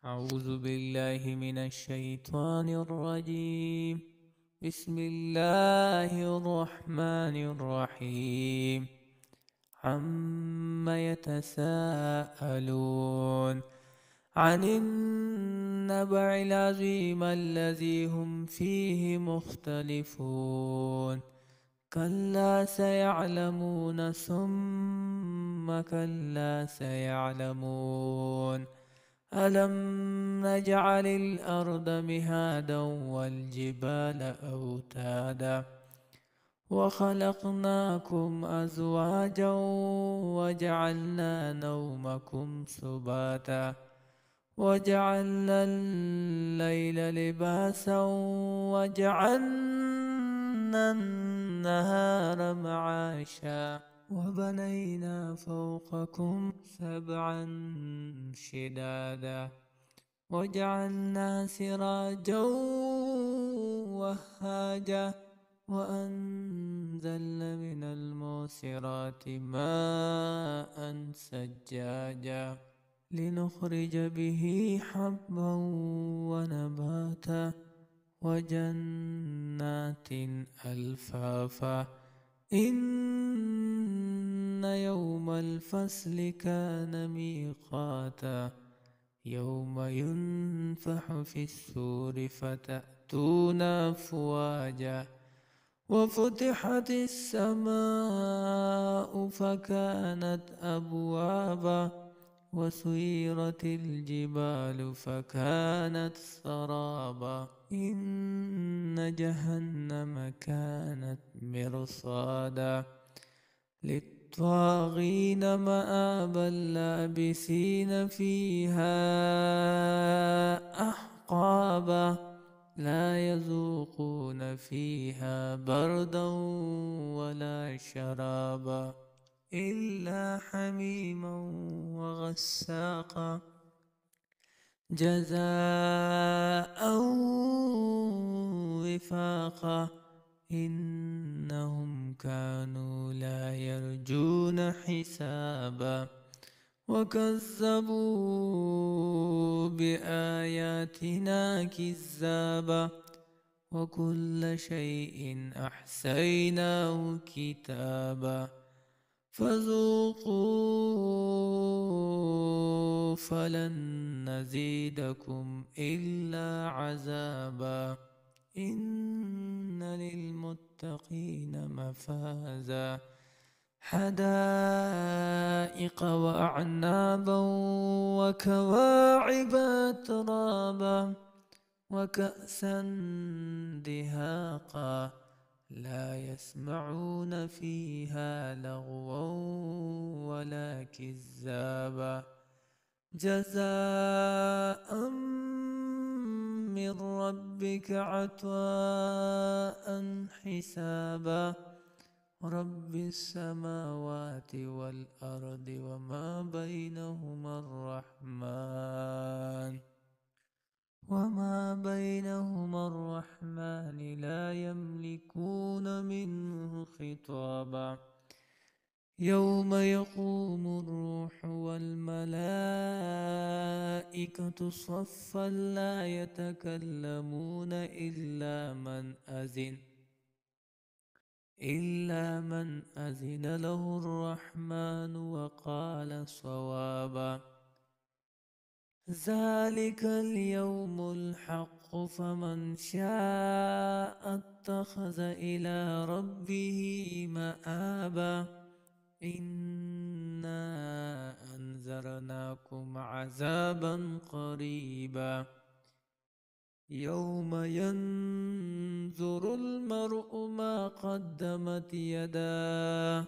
أعوذ بالله من الشيطان الرجيم. بسم الله الرحمن الرحيم. عما يتساءلون عن النبع العظيم الذي هم فيه مختلفون. كلا سيعلمون ثم كلا سيعلمون. ألم نجعل الأرض مهادا والجبال أوتادا وخلقناكم أزواجا وجعلنا نومكم سباتا وجعلنا الليل لباسا وجعلنا النهار معاشا وبنينا فوقكم سبعا شدادا وجعلنا سراجا وهاجا وأنزلنا من المعصرات ماء سجاجا لنخرج به حبا ونباتا وجنات ألفافا. إن يوم الفصل كان ميقاتا يوم ينفح في السور فتأتون أفواجا وفتحت السماء فكانت أبوابا وسيرت الجبال فكانت سرابا. إن جهنم كانت مرصادا للطاغين مآبا لابسين فيها أحقابا لا يذوقون فيها بردا ولا شرابا إلا حميما وغساقا جزاء وفاقا. إنهم كانوا لا يرجون حسابا وكذبوا بآياتنا كذابا وكل شيء أحصيناه كتابا فذوقوا فلن نزيدكم إلا عذابا. إن للمتقين مفازا حدائق وأعنابا وكواعب أترابا وكأسا دهاقا لا يسمعون فيها لغوا ولا كذابا جزاء من ربك عطاء حسابا رب السماوات والأرض وما بينهما الرحمن لا يملكون منه خطابا. يوم يقوم الروح والملائكة صفا لا يتكلمون إلا من أذن له الرحمن وقال صوابا. ذلك اليوم الحق فمن شاء اتخذ إلى ربه مآبا. إنا أنذرناكم عذابا قريبا يوم ينظر المرء ما قدمت يداه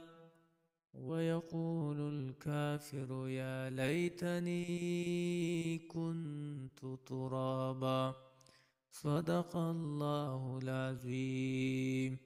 ويقول الكافر يا ليتني كنت ترابا. صدق الله العظيم.